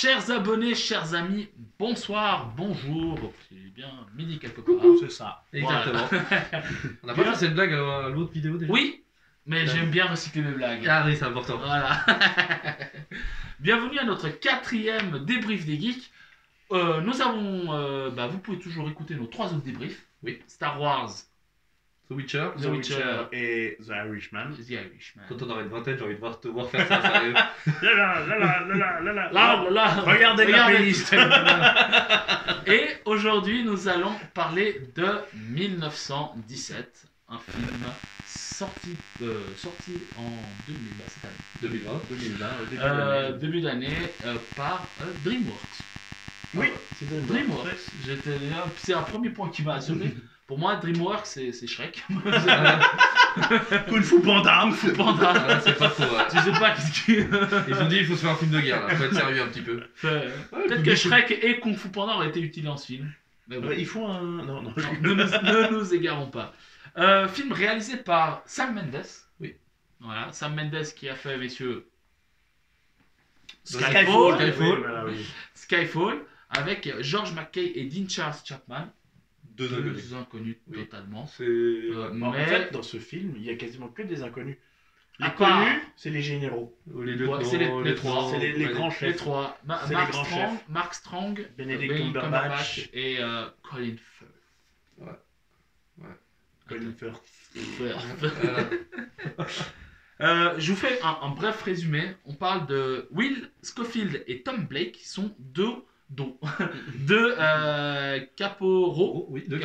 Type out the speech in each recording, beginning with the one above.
Chers abonnés, chers amis, bonsoir, bonjour, c'est bien midi quelque part. Coucou, c'est ça. Exactement. Voilà. On n'a pas fait cette blague à l'autre vidéo déjà? Oui, mais j'aime bien recycler mes blagues. Ah oui, c'est important. Voilà. Bienvenue à notre 4e débrief des geeks. Nous avons, vous pouvez toujours écouter nos 3 autres débriefs. Oui. Star Wars, The Witcher. The Witcher et The Irishman. The Irishman. Quand on aura une vingtaine, j'ai envie de te voir faire ça, sérieux. Là. Regardez la playlist. Et aujourd'hui, nous allons parler de 1917, un film sorti en 2020, cette année. 2020. 2020, au début de l'année. Début d'année par DreamWorks. Oui, c'est DreamWorks. C'est un premier point qui m'a assuré. Pour moi, DreamWorks, c'est Shrek. Kung Fu Panda. Panda. Ah, c'est pas faux. Ouais. Tu sais pas qu'est-ce qui. Ils ont dit il faut se faire un film de guerre là, faut être sérieux un petit peu. Peut-être que Shrek et Kung Fu Panda auraient été utiles en ce film. Mais bon. Il faut un. Non. Ne nous égarons pas. Film réalisé par Sam Mendes. Oui. Voilà, Sam Mendes qui a fait, messieurs, Skyfall. Skyfall, avec George McKay et Dean Charles Chapman. Deux inconnus. Deux inconnus Oui. totalement. C'est. En Mais fait, dans ce film, il y a quasiment que des inconnus. Les À part- connus, c'est les généraux. Les Ouais, c'est les trois. C'est les grands les chefs. trois, C'est les grands chefs. Mark Strong, Benedict Cumberbatch et Colin Firth. Colin Firth. Je vous fais un bref résumé. On parle de Will Scofield et Tom Blake, qui sont deux caporaux, Oui, deux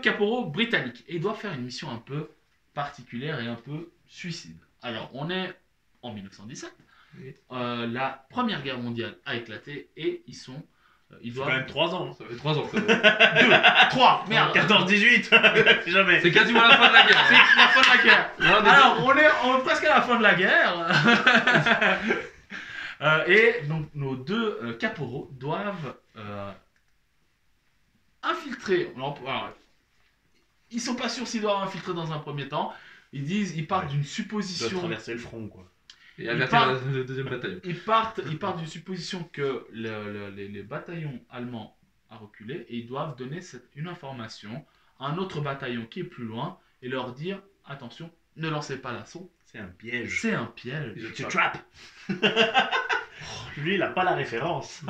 caporaux britanniques. Et ils doivent faire une mission un peu particulière et un peu suicide. Alors, on est en 1917. Oui. La Première Guerre mondiale a éclaté et ils C'est doivent... quand même 3 ans. Ça fait 3 ans. 3, merde. 14-18. C'est jamais. C'est quasiment la fin de la guerre. C'est la fin de la guerre. Non, mais- Alors, on est presque à la fin de la guerre. Et donc, nos deux caporaux doivent infiltrer. Alors, ils sont pas sûrs s'ils doivent infiltrer dans un premier temps. Ils partent d'une Ils doivent supposition. traverser le front, quoi. Et avertir le deuxième bataillon. Ils partent d'une supposition que les bataillons allemands a reculé et ils doivent donner une information à un autre bataillon qui est plus loin et leur dire attention, ne lancez pas l'assaut, C'est un piège. c'est un piège. C'est trap. Lui, il a pas la référence.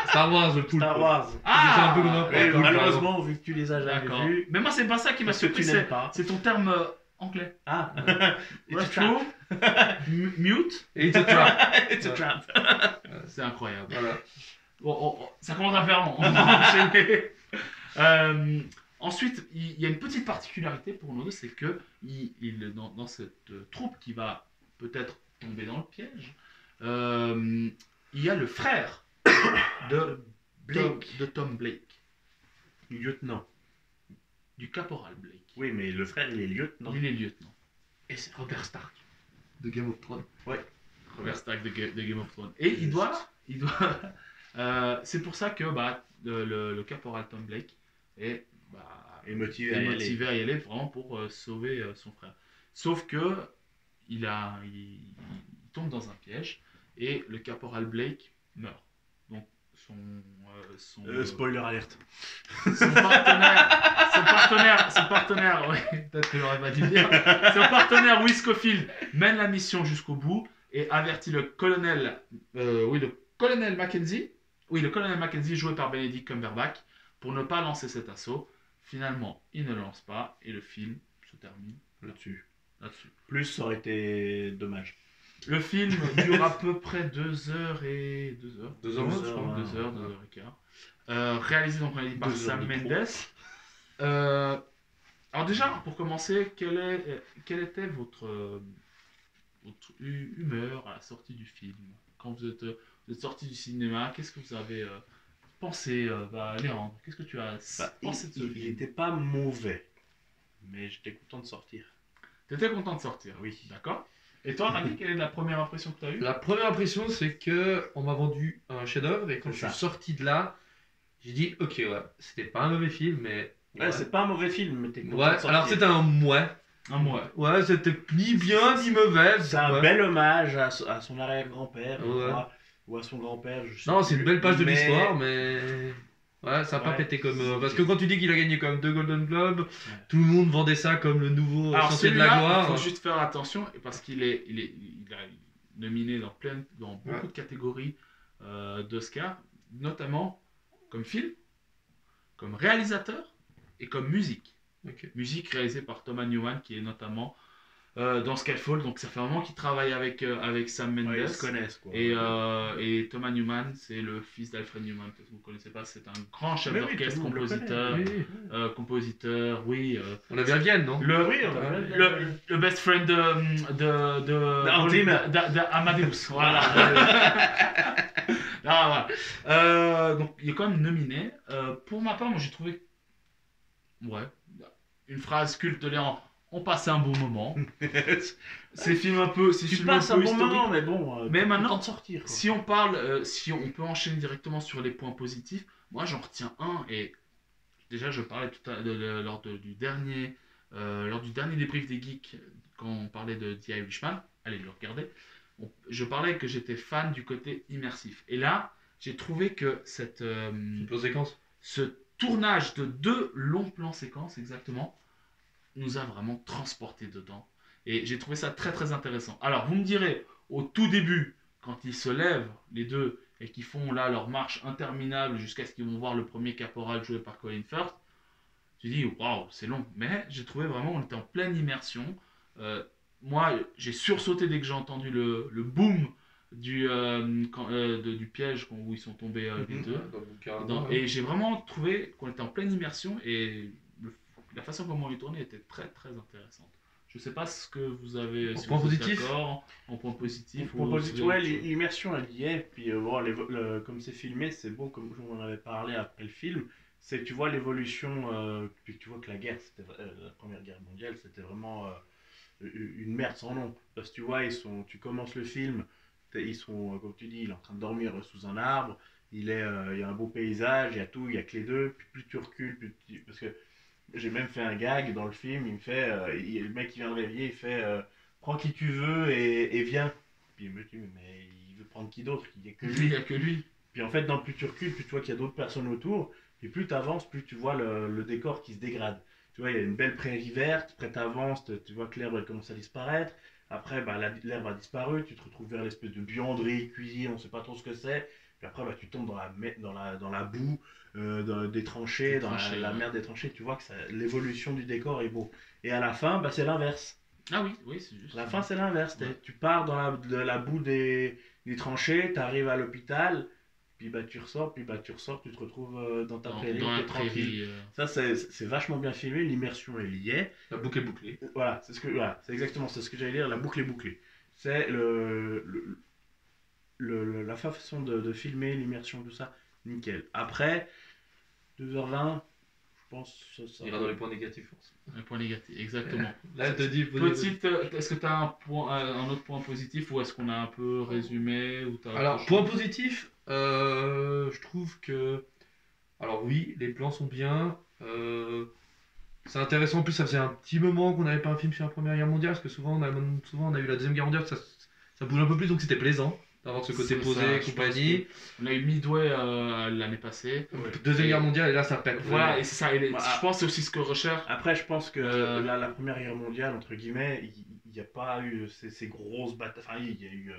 Star Wars, le poulpe. Star Wars. C'est un peu comme un Oui, poulpe, malheureusement, vu que tu les as jamais D'accord. vus, Mais moi, c'est pas ça qui m'a parce que surpris, tu n'aimes pas. c'est ton terme anglais. Ah. It's a Rescue, mute, Et it's a trap. It's a trap. c'est incroyable. Voilà. Bon, ça commence à faire long. On va enchaîner. Ensuite, il y a une petite particularité pour nous deux, c'est que dans cette troupe qui va peut-être tomber dans le piège, il y a le frère de Tom Blake, Lieutenant. du caporal Blake. Oui, mais le frère, il est lieutenant. Il est lieutenant. Et c'est Robert Stark. De Game of Thrones. Robert Stark de Game of Thrones. Et il doit c'est pour ça que le caporal Tom Blake est motivé à y aller vraiment pour sauver son frère. Sauf que il tombe dans un piège et le caporal Blake meurt. Donc son spoiler alerte. son partenaire, oui, peut-être que j'aurais pas dû le dire. Son partenaire Will Scofield mène la mission jusqu'au bout et avertit le colonel Mackenzie, joué par Benedict Cumberbatch, pour ne pas lancer cet assaut. Finalement, il ne le lance pas et le film se termine Là-dessus. là-dessus. Plus, ça aurait été dommage. Le film dure à peu près 2 heures et 2 heures. 2 heures, je crois. 2 heures et quart. Réalisé donc par 2 heures Sam de trop. Mendes. Alors déjà, pour commencer, quelle était votre humeur à la sortie du film? Quand vous êtes sorti du cinéma, qu'est-ce que vous avez pensé, Léandre? Qu'est-ce que tu as pensé de ce Il film? n'était pas mauvais, mais j'étais content de sortir. T'étais content de sortir? Oui. D'accord. Et toi, Rami, quelle est la première impression que tu as eue? La première impression, c'est que on m'a vendu un chef-d'œuvre et quand C'est je ça. suis sorti de là, j'ai dit ok ouais, c'était pas un mauvais film mais Ouais, c'est pas un mauvais film, mais t'es content de ouais. sortir. Alors c'était un ouais. Un mois. Ouais, c'était ni bien ni mauvais. C'est un ouais. bel hommage à son arrière-grand-père. Ouais. ou à son grand-père. Je sais Non, c'est plus. une belle page de Mais- l'histoire, mais. Ouais, ça a pas Ouais, pété comme. c'est- Parce que quand tu dis qu'il a gagné comme 2 Golden Globes, tout le monde vendait ça comme le nouveau Alors Sentier de la celui-là, il gloire. faut juste faire attention parce qu'il est, il a nominé dans beaucoup Ouais. de catégories d'Oscar, notamment comme film, comme réalisateur et comme musique. Ok. Musique réalisée par Thomas Newman qui est notamment dans Skyfall, donc ça fait un moment qu'il travaille avec Sam Mendes. Ouais, ils se connaissent quoi. Et Thomas Newman, c'est le fils d'Alfred Newman, peut-être que vous ne connaissez pas, c'est un grand chef Mais oui, d'orchestre, tout le monde le compositeur, Oui. oui. On l'avait à Vienne, non Oui, on Ouais. l'a Le best friend Amadeus, voilà. Ah, voilà. Donc il est quand même nominé. Pour ma part, moi j'ai trouvé, ouais, une phrase culte de Léon. On passait un bon moment. Ces films un peu, ces Tu films passes un un peu bon historiques. moment, mais bon, Mais t'as maintenant, le temps de sortir. Quoi. Si on parle, si on peut enchaîner directement sur les points positifs, moi j'en retiens un et déjà je parlais lors du dernier débrief des geeks quand on parlait de The Irishman, allez le regarder. Je parlais que j'étais fan du côté immersif et là j'ai trouvé que Une pause séquence. ce tournage de 2 longs plans séquences exactement nous a vraiment transporté dedans et j'ai trouvé ça très très intéressant. Alors vous me direz au tout début quand ils se lèvent les deux et qu'ils font là leur marche interminable jusqu'à ce qu'ils vont voir le premier caporal joué par Colin Firth, tu dis waouh c'est long, mais j'ai trouvé vraiment on était en pleine immersion. Moi j'ai sursauté dès que j'ai entendu le boom du piège où ils sont tombés les deux. Dans le bouquin, Et j'ai vraiment trouvé qu'on était en pleine immersion et la façon comment il tournait était très très intéressante. Je sais pas ce que vous avez. En Si point vous êtes positif d'accord, en point positif. Pour ou positif, si vous ouais, avez autre chose. l'immersion elle y est. Puis bon, comme c'est filmé, c'est beau, comme on en avait parlé après le film. C'est que tu vois l'évolution, puis tu vois que la guerre, la Première Guerre mondiale, c'était vraiment une merde sans nom. Parce que tu vois, tu commences le film, ils sont, comme tu dis, il est en train de dormir sous un arbre. Il y a un beau paysage, il y a tout, il y a que les deux. Puis plus tu recules, parce que j'ai même fait un gag dans le film, il me fait, le mec qui vient de réveiller, il fait prends qui tu veux et viens. Puis il me dit mais il veut prendre qui d'autre, il n'y a que Il lui. n'y a que lui. Puis en fait, plus tu recules, plus tu vois qu'il y a d'autres personnes autour, et plus tu avances, plus tu vois le décor qui se dégrade. Tu vois, il y a une belle prairie verte, après tu avances, tu vois que l'herbe elle commence à disparaître. Après, bah, l'herbe a disparu, tu te retrouves vers l'espèce de buanderie, cuisine, on sait pas trop ce que c'est. Puis après, bah, tu tombes dans la boue, des tranchées, dans la ouais. mer des tranchées. Tu vois que l'évolution du décor est beau. Et à la fin, bah, c'est l'inverse. Ah oui, oui, c'est juste. À la fin, c'est l'inverse. Ouais. Tu pars de la boue des tranchées, tu arrives à l'hôpital, puis bah, tu ressors, tu te retrouves dans ta prairie, dans la t'es tranquille. prairie. Ça, c'est vachement bien filmé, l'immersion, elle y est. La boucle est bouclée. Voilà, c'est exactement c'est ce que j'allais dire, la boucle est bouclée. C'est la façon de filmer, l'immersion, tout ça, nickel. Après, 2h20, je pense que ça Il ira dans les points négatifs. Un point négatif, exactement. Là, elle te dit. Est-ce que tu as un autre point positif ou est-ce qu'on a un peu résumé ou t'as Alors, autre point chose positif, je trouve que. Alors, oui, les plans sont bien. C'est intéressant. En plus, ça faisait un petit moment qu'on n'avait pas un film sur la Première Guerre mondiale, parce que souvent on a eu la Deuxième Guerre mondiale, ça bouge un peu plus, donc c'était plaisant d'avoir ce côté C'est posé ça, et je compagnie. On a eu Midway l'année passée. Deuxième Et- Guerre mondiale, et là, ça pète. Voilà, vraiment. et c'est ça. Je pense que c'est aussi ce que recherche. Après, je pense que Euh, la Première Guerre mondiale, entre guillemets, il n'y a pas eu ces grosses batailles. Enfin, il y a eu.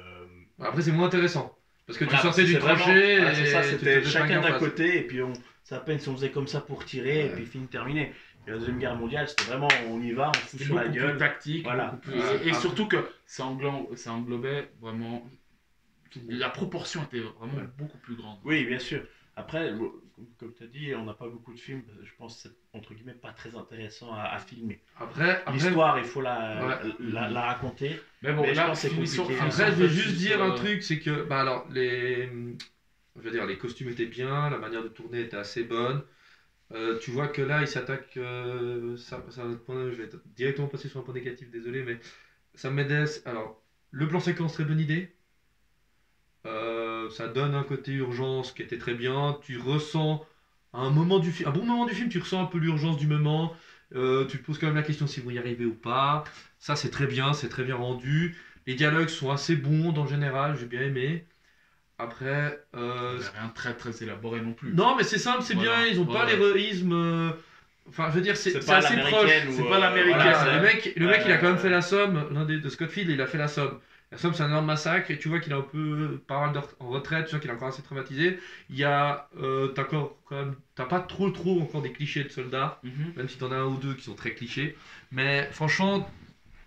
Après, c'est moins intéressant. Parce que Voilà, tu sortais parce du que c'est vraiment- tranchée, voilà, c'est ça, et tu te c'était faisais chacun flinguer en d'un face. côté, et puis c'est à peine si on faisait comme ça pour tirer, et Ouais. puis film terminé. Et la Deuxième Guerre mondiale, c'était vraiment on y va, on se fout C'était sur la beaucoup plus gueule. tactique, Voilà. beaucoup plus- Ouais. et surtout que ça englobait vraiment. La proportion était vraiment Ouais. beaucoup plus grande. Oui, bien sûr. Après, comme tu as dit, on n'a pas beaucoup de films, je pense que c'est entre guillemets pas très intéressant à filmer. Après, L'histoire, il faut la raconter. Mais bon, Mais je là, pense que c'est finissons- compliqué. finissons Après, je vais peut-être juste dire sur, un truc, c'est que, bah alors, je veux dire, les costumes étaient bien, la manière de tourner était assez bonne. Tu vois que là, il s'attaque, je vais directement passer sur un point négatif, désolé, mais Sam Mendes, alors, le plan séquence, très bonne idée. Ça donne un côté urgence qui était très bien. Tu ressens un bon moment du film, tu ressens un peu l'urgence du moment. Tu te poses quand même la question s'ils vont y arriver ou pas. Ça, c'est très bien rendu. Les dialogues sont assez bons dans le général, j'ai bien aimé. Après, C'est rien de très très élaboré non plus. non, mais c'est simple, c'est Voilà. bien, ils ont pas Ouais. l'héroïsme. Enfin, je veux dire, c'est C'est pas assez proche. l'américaine C'est ou, pas l'américaine, Voilà, ça. le mec, il a quand même Euh, fait la somme. L'un de Scottfield, il a fait la somme. La somme, c'est un énorme massacre, et tu vois qu'il est un peu pas mal en retraite, tu vois qu'il est encore assez traumatisé. Il y a, t'as pas trop encore des clichés de soldats, Mhm. même si t'en as un ou deux qui sont très clichés. Mais franchement,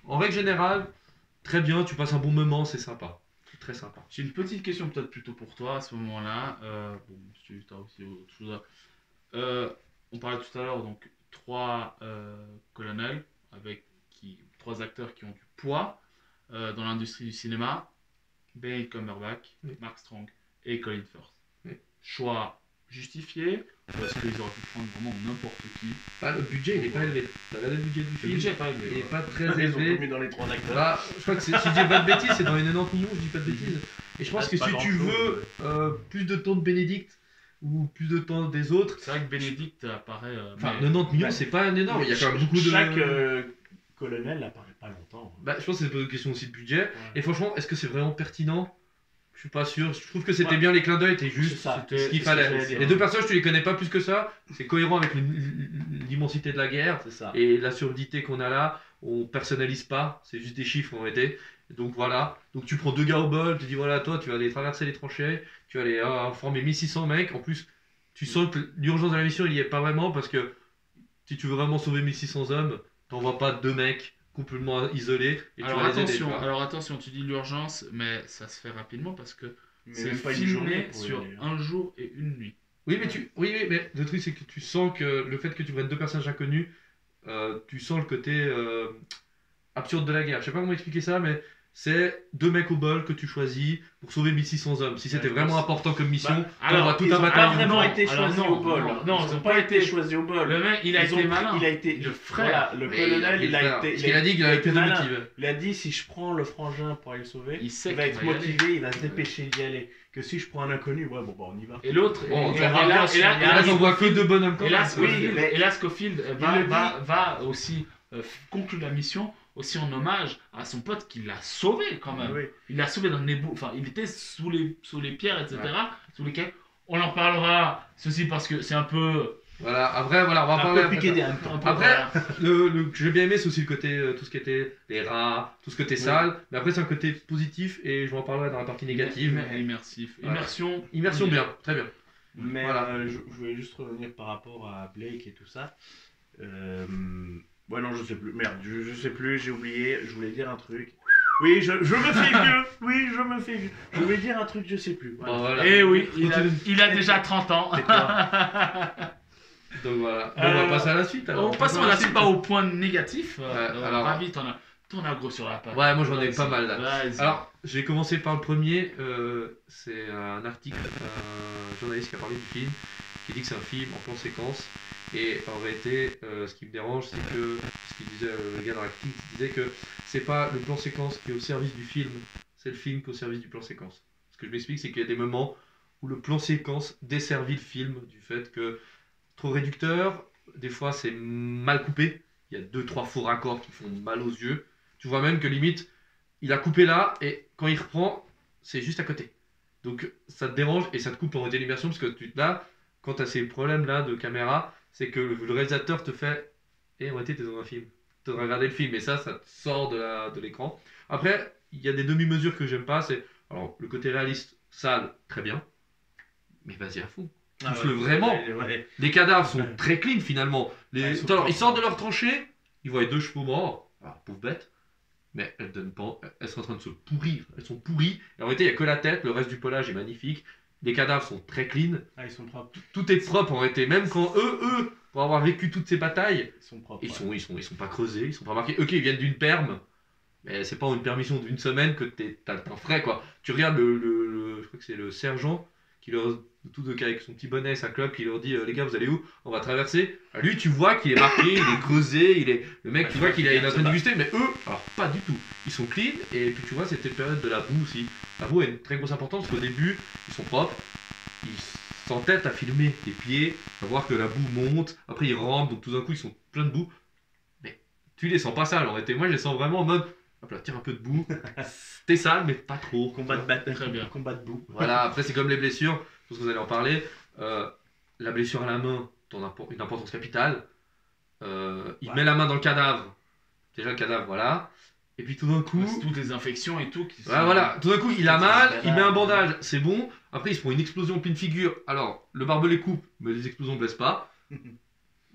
en règle générale, très bien, tu passes un bon moment, c'est sympa. C'est très sympa. J'ai une petite question peut-être plutôt pour toi à ce moment-là. Bon, si tu as aussi autre chose on parlait tout à l'heure, donc trois colonels avec trois acteurs qui ont du poids dans l'industrie du cinéma. Benedict Cumberbatch, Oui. Mark Strong et Colin Firth. Oui. Choix justifié parce qu'ils auraient pu prendre vraiment n'importe qui. Ah, le budget, il est pas élevé. T'as regardé le budget du Le film, budget est pas il élevé. est pas très Ils ont élevé. tout mis dans les 3 acteurs. Bah, je crois que si je dis pas de bêtises, c'est dans les 90 millions, je dis pas de bêtises. Et je pense Ah, que c'est si pas tu grand-chose, veux plus de temps de Bénédicte ou plus de temps des autres, C'est vrai que Benedict apparaît. enfin Mais 90 millions, bah, c'est pas énorme, il y a quand même beaucoup de. Chaque colonel n'apparaît pas longtemps. Bah, je pense que c'est une question aussi de budget. Ouais. Et franchement, est-ce que c'est vraiment pertinent? Je suis pas sûr. Je trouve que c'était Ouais. bien, les clins d'œil étaient C'est juste ça. ce qu'il C'est ce que fallait. j'allais dire. Les deux personnages, tu les connais pas plus que ça. C'est cohérent avec l'immensité de la guerre. C'est ça. Et la surdité qu'on a là, on personnalise pas, c'est juste des chiffres en été. Donc voilà, donc tu prends deux gars au bol, tu dis voilà, toi tu vas aller traverser les tranchées, tu vas aller former 1600 mecs. En plus, tu sens que l'urgence de la mission il y est pas vraiment parce que si tu veux vraiment sauver 1600 hommes, t'envoies pas deux mecs complètement isolés et tu alors vas les aider. attention, tu vois. alors attention, tu dis l'urgence, mais ça se fait rapidement parce que Mais c'est même pas une journée filmé pour y sur aller, hein. un jour et une nuit. Oui, mais le truc c'est que tu sens que le fait que tu prennes deux personnages inconnus, tu sens le côté absurde de la guerre. Je sais pas comment expliquer ça, mais c'est deux mecs au bol que tu choisis pour sauver 1600 hommes. Si c'était Ouais, vraiment c'est- important comme mission, Bah, t'envoies tout ils un ont pas bataillon. vraiment Non, été alors choisis non, au bol. non, Ils ont pas été choisis au bol. Le mec, il a Ils ont été pris- malin. Il a été Le frère. Voilà, le Mais colonel, il a frère. été. Parce qu'il a dit qu'il avait plus de malin. motifs. Il a dit si je prends le frangin pour aller le sauver, Il sait il va qu'il être va y aller. motivé, il va se dépêcher d'y aller. Que si je prends un inconnu, ouais, bon, bah, on y va. Et l'autre, Bon, et on là, verra bien si on y Et là, arrive. t'envoies que deux bonhommes. Et là, quand même. oui, mais- et là, Scofield Il le dit. va aussi conclure la mission aussi en hommage à son pote qui l'a sauvé quand même. Oui. Il l'a sauvé dans le nébou, enfin il était sous les pierres, etc. Sous lesquelles on en parlera. Ceci parce que c'est un peu. Voilà, après, voilà, on va Un parler. peu piqué des un hannetons. peu- Après, voilà. le que j'ai bien aimé, c'est aussi le côté, tout ce qui était les rats, tout ce côté sale. Mais après, c'est un côté positif et je vais en parlerai dans la partie négative. Immersif. Voilà. Immersion. Immersion bien, très bien. Mais Voilà. je voulais juste revenir par rapport à Blake et tout ça. Ouais, non, je sais plus. Merde, je sais plus, j'ai oublié. Je voulais dire un truc. Oui, je me fais vieux. Oui, je me fais vieux. Je voulais dire un truc, je sais plus. Voilà. Bon, voilà. Eh oui, Continue. il a déjà 30 ans. C'est toi. Donc voilà. Bon, on va passer à la suite alors. On passe à la suite, pas au point négatif. alors- Ravi, t'en as gros sur la page. Ouais, moi j'en ai pas mal là. Vas-y. Alors, j'ai commencé par le premier. C'est un article d'un journaliste qui a parlé du film, qui dit que c'est un film en plan séquence. Et en réalité, ce qui me dérange, c'est que ce qu'il disait le gars dans l'article, il disait que c'est pas le plan séquence qui est au service du film, c'est le film qui est au service du plan séquence. Ce que je m'explique, c'est qu'il y a des moments où le plan séquence desservit le film du fait que trop réducteur, des fois c'est mal coupé, il y a 2-3 faux raccords qui font mal aux yeux. Tu vois même que limite, il a coupé là et quand il reprend, c'est juste à côté. Donc ça te dérange et ça te coupe en réalité l'immersion parce que là, quand tu as ces problèmes là de caméra, c'est que le réalisateur te fait en réalité t'es dans un film. Tu devrais regarder le film et ça te sort de l'écran. Après, il y a des demi-mesures que j'aime pas, c'est alors le côté réaliste, sale, très bien. Mais vas-y à fond. Ah Pousse-le vraiment. Ouais. Les cadavres sont Ouais. très clean finalement. Ouais, ils sont Alors, propres. ils sortent de leur tranchée, ils voient 2 chevaux morts. Alors, pauvre bête. Mais elles donnent pas. Elles sont en train de se pourrir. Elles sont pourries. Et en réalité, il n'y a que la tête. Le reste du pelage est magnifique. Les cadavres sont très clean. Ah, ils sont propres. Tout est propre en réalité. Même quand eux, pour avoir vécu toutes ces batailles, Ils sont propres. ils sont pas creusés, ils sont pas marqués. Eux qui viennent d'une perme. Mais c'est pas une permission d'une semaine que t'as le temps frais quoi. Tu regardes je crois que c'est le sergent qui leur avec son petit bonnet et sa clope qui leur dit les gars vous allez où? On va traverser. Ah, lui tu vois qu'il est marqué, il est creusé, le mec Ouais, tu vois qu'il a une c'est antenne ça. déguster, mais eux alors pas du tout. Ils sont clean et puis tu vois c'était une période de la boue aussi. La boue a une très grosse importance parce qu'au début ils sont propres, ils s'entêtent à filmer des pieds, à voir que la boue monte, après ils rentrent donc tout d'un coup ils sont pleins de boue. Mais tu les sens pas sales en réalité. Moi je les sens vraiment en mode hop là, tire un peu de boue. T'es sale, mais pas trop. Combat de bataille, Très bien. combat de boue. Voilà, après c'est comme les blessures, je pense que vous allez en parler. La blessure à la main, une importance capitale. Il met la main dans le cadavre. Déjà le cadavre, voilà. Et puis tout d'un coup... C'est toutes les infections et tout qui sont... Ouais, voilà, tout d'un coup il a C'est mal, un il met un cadavre. bandage, c'est bon. Après il se prend une explosion en pleine figure. Alors, le barbelé coupe, mais les explosions ne blessent pas.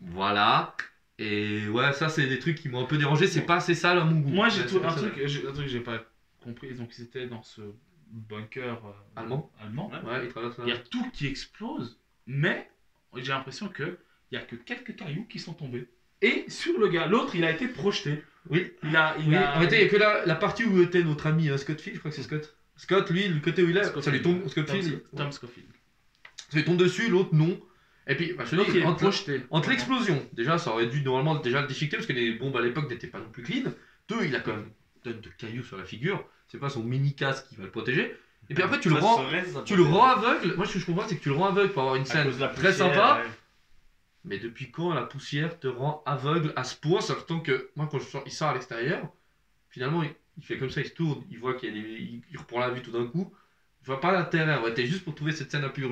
Voilà. Et ouais, ça c'est des trucs qui m'ont un peu dérangé, c'est pas assez sale à mon goût. Moi, Ouais, j'ai c'est tout un personnel. truc que j'ai pas compris. Donc, ils étaient dans ce bunker Allemand. Ouais, il traverse Il y a tout qui explose, mais j'ai l'impression que il y a que quelques cailloux qui sont tombés. Et sur le gars, l'autre, il a été projeté. Oui. Il a, Oui, arrêtez, il n'y a que la partie où était notre ami Scott Field, je crois que c'est Scott. Scott, lui, le côté où il est, ça lui tombe, Scott Field, Tom Scofield. ça lui tombe dessus, l'autre non. Et puis, bah, je te L'autre, dis, il est projeté. entre l'explosion, déjà ça aurait dû normalement déjà le déchiqueter parce que les bombes à l'époque n'étaient pas non plus clean. Deux, il a quand même une tonne de cailloux sur la figure, c'est pas son mini casque qui va le protéger. Et puis après, tu le rends aveugle. Moi, ce que je comprends, c'est que tu le rends aveugle pour avoir une scène très sympa. Ouais. Mais depuis quand la poussière te rend aveugle à ce point, sachant que moi quand il sort à l'extérieur, finalement il fait comme ça, il se tourne, il voit il reprend la vue tout d'un coup. Je vois pas l'intérêt, ouais, t'es juste pour trouver cette scène un peu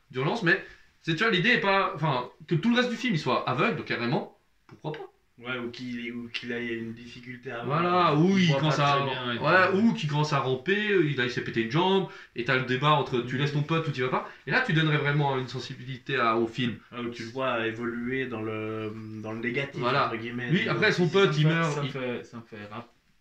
d'urgence, mais c'est tu vois l'idée est pas, enfin que tout le reste du film il soit aveugle carrément, pourquoi pas. Ouais, ou qu'il ait une difficulté à Voilà, ou il voit commence pas à, très bien et ouais, tout. ou qu'il commence à ramper, il s'est pété une jambe, et t'as le débat entre tu laisses ton pote ou tu vas pas. Et là tu donnerais vraiment une sensibilité au film. Où tu le vois évoluer dans le négatif, Voilà. entre guillemets. Lui, après son pote il meurt. Ça me fait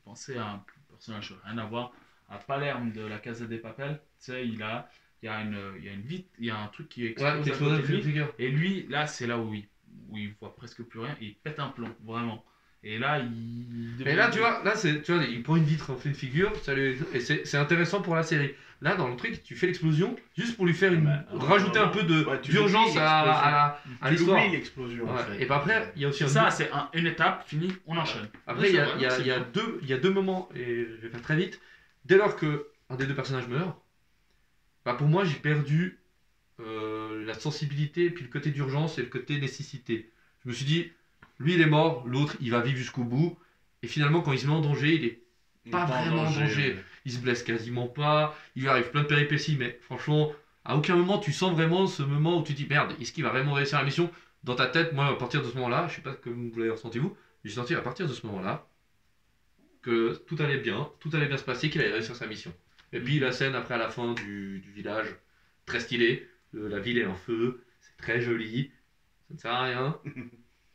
penser à un personnage qui n'a rien à voir. À Palerme de la Casa des Papel, tu sais, il y a une vitre, il y a un truc qui explose Ouais, qui à explose côté de la lui. figure. Et lui, là, c'est là où il voit presque plus rien. Il pète un plomb, vraiment. Et là, il. Et là, tu vois, il prend une vitre en pleine figure, et c'est intéressant pour la série. Là, dans le truc, tu fais l'explosion juste pour lui faire rajouter un peu d'urgence à l'histoire. Tu oublies l'explosion. Ouais. En fait. Et puis après, il y a aussi C'est ça, c'est une étape, fini, on enchaîne. Après, il y a deux moments, et je vais faire très vite. Dès lors que un des deux personnages meurt, bah pour moi, j'ai perdu la sensibilité, puis le côté d'urgence et le côté nécessité. Je me suis dit, lui il est mort, l'autre il va vivre jusqu'au bout. Et finalement, quand il se met en danger, il est pas vraiment en danger. Il se blesse quasiment pas, il lui arrive plein de péripéties, mais franchement, à aucun moment tu sens vraiment ce moment où tu te dis merde, est-ce qu'il va vraiment réussir la mission? Dans ta tête, moi à partir de ce moment-là, je sais pas comme vous l'avez ressenti vous, j'ai senti à partir de ce moment-là que tout allait bien se passer, qu'il allait réussir sa mission. Et puis la scène après à la fin du village, très stylé, la ville est en feu, c'est très joli, ça ne sert à rien.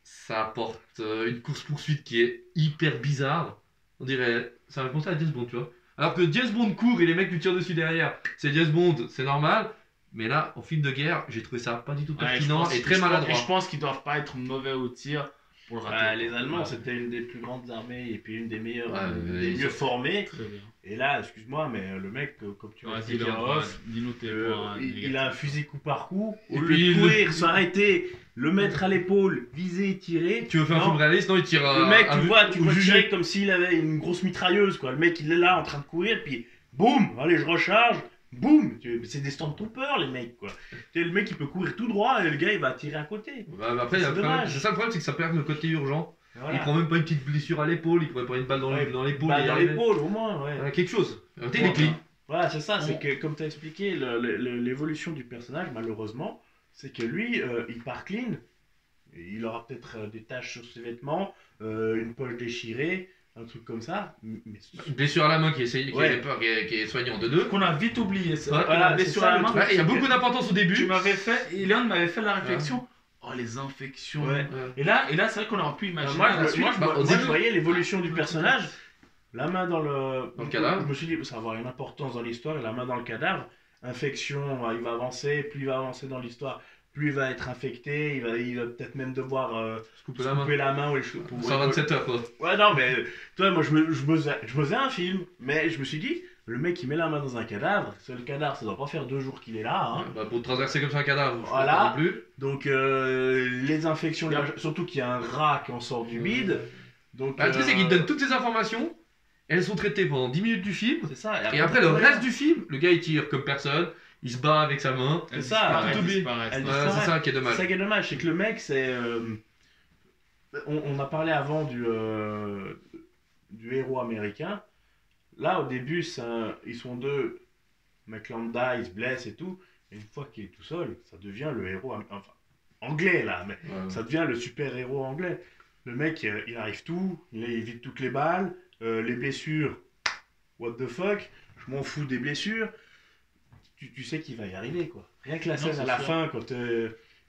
Ça apporte une course-poursuite qui est hyper bizarre. On dirait, ça me penser à James Bond, tu vois. Alors que James Bond court et les mecs lui tirent dessus derrière, c'est James Bond, c'est normal. Mais là, en film de guerre, j'ai trouvé ça pas du tout pertinent et très maladroit. Et je pense qu'ils doivent pas être mauvais au tir pour le rater. Les Allemands, c'était une des plus grandes armées et puis une des meilleures, Ouais, des mieux formées. Très bien. Et là, excuse-moi, mais le mec, comme tu vas Vas-y, dire en off, dis-nous tes points. il a un fusil coup par coup. Et Au lieu puis de courir, s'arrêter, le mettre à l'épaule, viser, tirer. Tu veux faire un Non. film réaliste? Non, il tire Le mec, tu vois juger. tirer comme s'il avait une grosse mitrailleuse, quoi. Le mec, il est là en train de courir, puis boum, allez, je recharge, boum. C'est des Stormtroopers, les mecs, quoi. Tu sais, le mec, il peut courir tout droit et le gars, il va tirer à côté. Bah, après, C'est dommage. c'est ça le problème, c'est que ça perd le côté urgent. Voilà. Il prend même pas une petite blessure à l'épaule, il pourrait prendre une balle dans l'épaule. Bah, et y dans arriver. l'épaule, au moins, ouais. Quelque chose. Il est clean. Voilà, c'est ça, c'est que comme tu as expliqué, l'évolution du personnage, malheureusement, c'est que lui, il part clean. Il aura peut-être des taches sur ses vêtements, une poche déchirée, un truc comme ça. Mais... Une blessure à la main qui est soignée en 2-2. Qu'on a vite oublié. Ouais, Voilà, c'est blessure ça, à la le main. truc. Ouais, il y a beaucoup d'importance au début. Léon m'avait fait la réflexion. Oh, les infections. Ouais. Et là c'est vrai qu'on aurait pu imaginer. moi, à la suite, je voyais l'évolution du personnage, la main dans le cadavre. Je me suis dit, ça va avoir une importance dans l'histoire, et la main dans le cadavre, infection, il va avancer, plus il va avancer dans l'histoire, plus il va être infecté, il va peut-être même devoir Se couper se la main. couper la main ou les cheveux. 127 heures quoi. Ouais, non, mais toi, moi, je me faisais un film, mais je me suis dit, le mec qui met la main dans un cadavre, le cadavre, ça doit pas faire 2 jours qu'il est là, hein. Bah, pour traverser comme ça un cadavre, je Voilà. crois pas non plus. Donc, les infections, surtout qu'il y a un rat qui en sort du bide. Donc, Bah, le truc c'est qu'il te donne toutes ces informations, elles sont traitées pendant 10 minutes du film, c'est ça. et après le reste du film, le gars il tire comme personne, il se bat avec sa main. C'est ça, tout oublié. Elle Ouais, disparaît. c'est ça qui est C'est dommage. ça qui est dommage, c'est que le mec, c'est. On a parlé avant du héros américain. Là, au début, ils sont deux. Mec lambda, il se blesse et tout. Et une fois qu'il est tout seul, ça devient le héros enfin, anglais là. Mais Ouais. ça devient le super héros anglais. Le mec, il arrive tout. Il évite toutes les balles. Les blessures, what the fuck. Je m'en fous des blessures. Tu sais qu'il va y arriver quoi. Rien que la Non, scène c'est à la sûr. fin, quand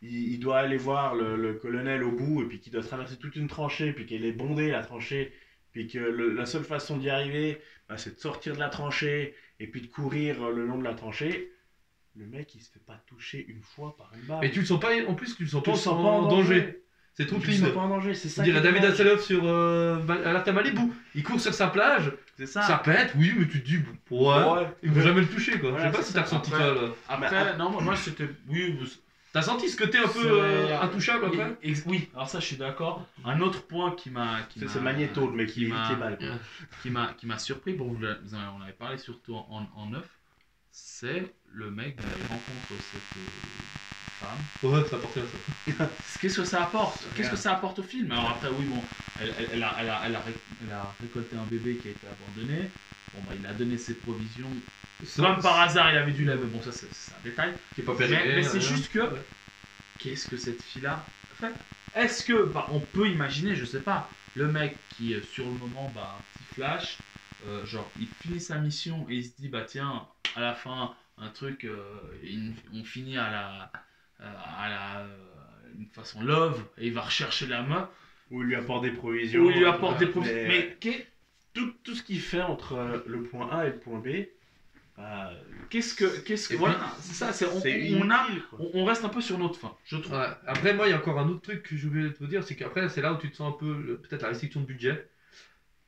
il doit aller voir le colonel au bout, et puis qu'il doit traverser toute une tranchée, puis qu'elle est bondée la tranchée, puis que la seule façon d'y arriver, bah, c'est de sortir de la tranchée, et puis de courir le long de la tranchée. Le mec, il se fait pas toucher une fois par une balle. Et tu le sens pas, en plus, tu le sens Tu pas le sens en danger. C'est trop Tu le clean. sens pas en danger, c'est ça. On dirait qui est David dommage. Hasselhoff sur Alerte à Malibu. Il court sur sa plage, C'est ça ça. pète, oui, mais tu te dis, bon, ouais, il va jamais le toucher quoi. Voilà, Je sais pas c'est si t'as ça. ressenti Après- ça là. Après, non, moi c'était. Oui, T'as senti ce côté un peu c'est- intouchable après Oui, alors ça je suis d'accord. Un autre point qui m'a. C'est Magneto, le mec qui évite m'a- les balles. quoi. qui m'a surpris, bon, on avait parlé surtout en neuf, c'est le mec, il rencontre cette femme. Ouais, ça apportait à ça. Qu'est-ce que ça apporte? Qu'est-ce Rien. que ça apporte au film? Alors après, oui, bon, elle a récolté un bébé qui a été abandonné. Bon, bah, il a donné ses provisions. Comme par hasard, il avait du lait, mais bon, ça c'est un détail. Qui est pas Mais, périmé. mais c'est juste que, qu'est-ce que cette fille-là fait? Est-ce que, bah, on peut imaginer, je sais pas, le mec qui, sur le moment, bah, un petit flash, genre, il finit sa mission et il se dit, bah tiens, à la fin, un truc, on finit une façon love, et il va rechercher la meuf, Où il lui apporte des provisions. ou il lui apporte des Mais- provisions. Mais tout ce qu'il fait entre le point A et le point B, bah, qu'est-ce que, Et voilà, c'est ça, c'est on inutile, quoi. on reste un peu sur notre fin, je trouve. Ouais. Après, moi, il y a encore un autre truc que je voulais te dire, c'est qu'après, c'est là où tu te sens un peu, peut-être la restriction de budget.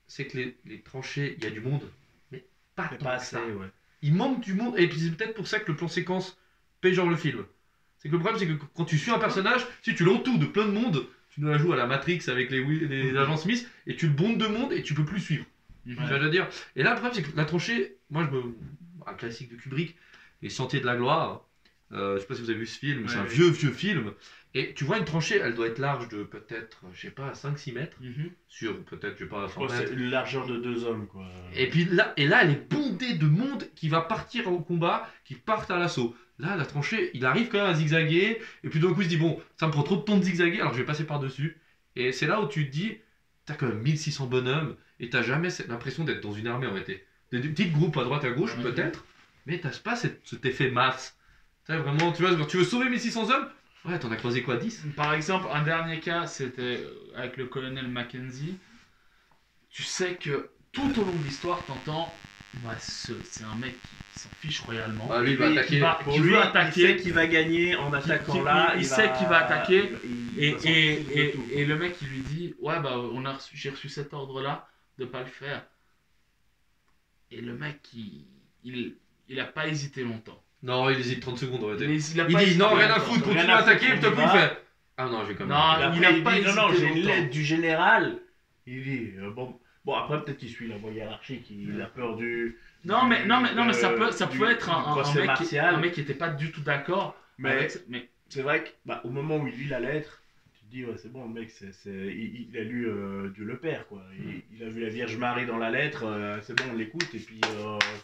C'est que les tranchées, il y a du monde, mais pas C'est tant pas que assez, ça. ouais. Il manque du monde, et puis c'est peut-être pour ça que le plan séquence paye genre le film. C'est que le problème, c'est que quand tu suis un personnage, si tu l'entoures de plein de monde, tu nous la joues à la Matrix avec les agents Smith, et tu le bondes de monde et tu peux plus suivre. Tu vois ce que je veux dire. Et là, le problème, c'est que la tranchée, un classique de Kubrick, Les Sentiers de la Gloire. Je sais pas si vous avez vu ce film, c'est un Ouais. vieux film. Et tu vois une tranchée, elle doit être large de peut-être, je sais pas, 5-6 mètres, Mhm. sur peut-être, je sais pas, 100 Oh, c'est mètres. une largeur de 2 hommes, quoi. Et puis là, elle est bondée de monde qui va partir au combat, qui partent à l'assaut. Là, la tranchée, il arrive quand même à zigzaguer, et puis d'un coup, il se dit, bon, ça me prend trop de temps de zigzaguer, alors je vais passer par-dessus. Et c'est là où tu te dis, t'as quand même 1600 bonhommes, et t'as jamais l'impression d'être dans une armée en réalité. Des petits groupes à droite à gauche, Ouais. peut-être, mais t'as pas cet effet masse. Tu sais, vraiment, tu vois, quand tu veux sauver 1600 hommes, ouais, t'en as croisé quoi, 10? Par exemple, un dernier cas, c'était avec le colonel Mackenzie. Tu sais que tout au long de l'histoire, t'entends, ouais, c'est un mec qui s'en fiche royalement. Ah, lui, il va Qui attaquer. va- Pour qui lui, veut attaquer. il sait qu'il va gagner en attaquant là. il sait qu'il va attaquer. il va s'en foutre de tout. Et le mec, il lui dit, ouais, bah, j'ai reçu cet ordre-là de pas le faire. Et le mec, il a pas hésité longtemps. Non, il hésite 30 secondes en réalité. Il, a Il pas dit hésité non, rien à longtemps. foutre, Rien continue à à attaquer, foutre, puis d'un on coup y il va. fait. Ah non, j'ai quand même. Non, Et après, il a pas dit, non, non, hésité j'ai une longtemps. lettre du général. Il dit, bon, après, peut-être qu'il suit la voie hiérarchique, il a peur du. Non, mais ça peut du être un procès martial. mec qui était pas du tout d'accord. Mais avec ça, mais c'est vrai que bah, au moment où il lit la lettre, tu te dis, ouais, c'est bon, le mec, il a lu Dieu le Père, quoi. Il a vu la Vierge Marie dans la lettre, c'est bon, on l'écoute, et puis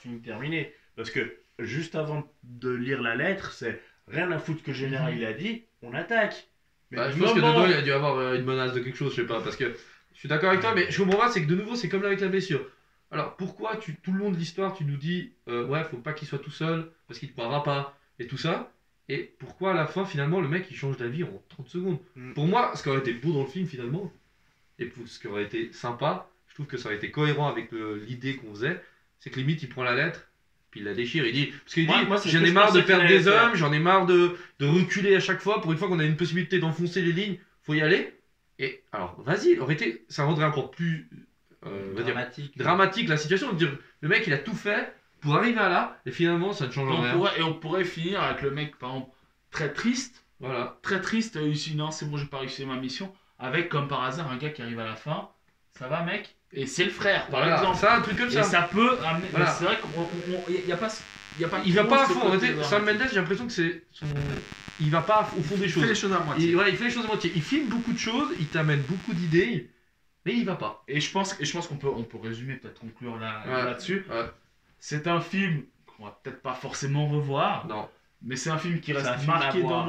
fini terminé. Parce que juste avant de lire la lettre, c'est rien à foutre ce que le général il a dit, on attaque. Mais Bah, du je pense que moment- dedans il a dû avoir une menace de quelque chose, je sais pas, parce que je suis d'accord avec toi, mais je comprends pas, c'est que de nouveau c'est comme avec la blessure. Alors pourquoi tout le long de l'histoire tu nous dis ouais, faut pas qu'il soit tout seul, parce qu'il te croira pas, et tout ça, et pourquoi à la fin finalement le mec il change d'avis en 30 secondes. Mm. Pour moi, ce qui aurait été beau dans le film finalement, et pour ce qui aurait été sympa, je trouve que ça aurait été cohérent avec l'idée qu'on faisait, c'est que limite il prend la lettre, puis il la déchire, il dit, parce qu'il dit, Moi, c'est ce j'en que ai je marre de pensais qu'il perdre allait des faire. hommes, j'en ai marre de reculer à chaque fois, pour une fois qu'on a une possibilité d'enfoncer les lignes, faut y aller. Et alors, vas-y, aurait été, ça rendrait encore plus on va dire, dramatique. dramatique la situation, de dire, le mec il a tout fait pour arriver à là, et finalement ça ne change rien. on pourrait finir avec le mec, par exemple, très triste, ici, non, c'est bon, j'ai pas réussi ma mission, avec comme par hasard un gars qui arrive à la fin, ça va mec, et c'est le frère, par Voilà, exemple. ça, un truc comme Et ça. ça peut amener, Voilà. mais c'est vrai qu'il n'y a pas, Il va trop pas à ce fond, en côté réalité, Sam dramatique. Mendes, j'ai l'impression que c'est son... Il va pas au fond des Il choses. fait les choses à moitié. Voilà, il fait les choses à moitié. Il filme beaucoup de choses, il t'amène beaucoup d'idées, Mais il va pas. Et je pense qu'on peut résumer, peut-être conclure là-dessus. Ouais. C'est un film qu'on va peut-être pas forcément revoir, Non. mais c'est un film qui C'est un reste film à marqué voir.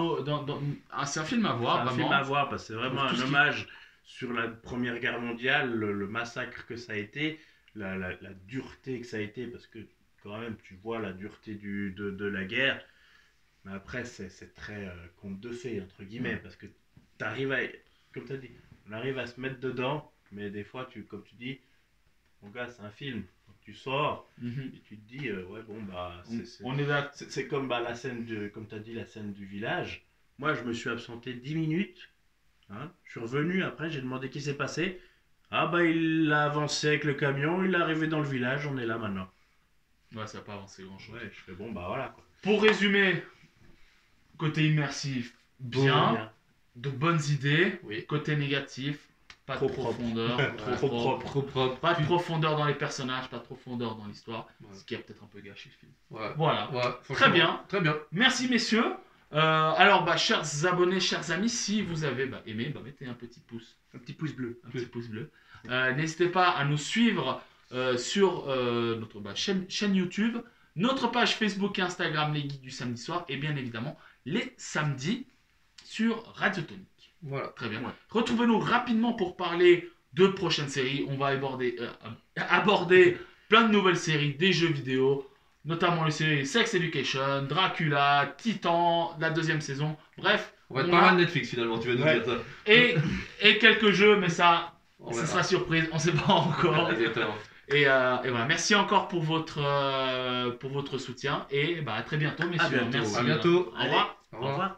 c'est un film à voir, C'est un vraiment. film à voir parce que c'est vraiment Pour tout un ce qui- hommage sur la Première Guerre mondiale, le massacre que ça a été, la dureté que ça a été, parce que quand même tu vois la dureté de la guerre, mais après c'est très conte de fées, entre guillemets, parce que t'arrives à, comme tu as dit, on arrive à se mettre dedans, mais des fois, comme tu dis, mon gars, c'est un film, donc tu sors Mhm. et tu te dis, ouais, bon, bah, On est là. c'est comme bah, la scène comme tu as dit, la scène du village. Moi, je me suis absenté 10 minutes. Hein. Je suis revenu après, j'ai demandé qui s'est passé. Ah bah il a avancé avec le camion, il est arrivé dans le village, on est là maintenant. Ouais, ça n'a pas avancé grand-chose. Ouais, je fais bon bah voilà quoi. Pour résumer, côté immersif, bien, de bonnes idées. Oui. Côté négatif, pas Trop de propre. profondeur, Trop propre. Trop propre. pas de profondeur dans les personnages, pas de profondeur dans l'histoire, Ouais. ce qui a peut-être un peu gâché le film. Ouais. Voilà. Ouais, Très franchement, bien. Très bien. Merci messieurs. Alors, chers abonnés, chers amis, si vous avez aimé, mettez un petit pouce. Un petit pouce bleu. Un petit pouce bleu. N'hésitez pas à nous suivre sur notre chaîne YouTube, notre page Facebook et Instagram, les Geeks du samedi soir, et bien évidemment les samedis sur Radio Tonique. Voilà. Très bien. Ouais. Retrouvez-nous rapidement pour parler de prochaines séries. On va aborder plein de nouvelles séries, des jeux vidéo, notamment les séries Sex Education, Dracula, Titan, la 2e saison. Bref, On va être on pas a- mal Netflix finalement, tu vas nous Ouais. dire ça. et quelques jeux, mais ça, On ce verra. sera surprise, on ne sait pas encore. Exactement. Et voilà, merci encore pour votre soutien et à très bientôt, messieurs. bientôt. Merci. À bientôt. Au revoir. Au Au revoir. revoir.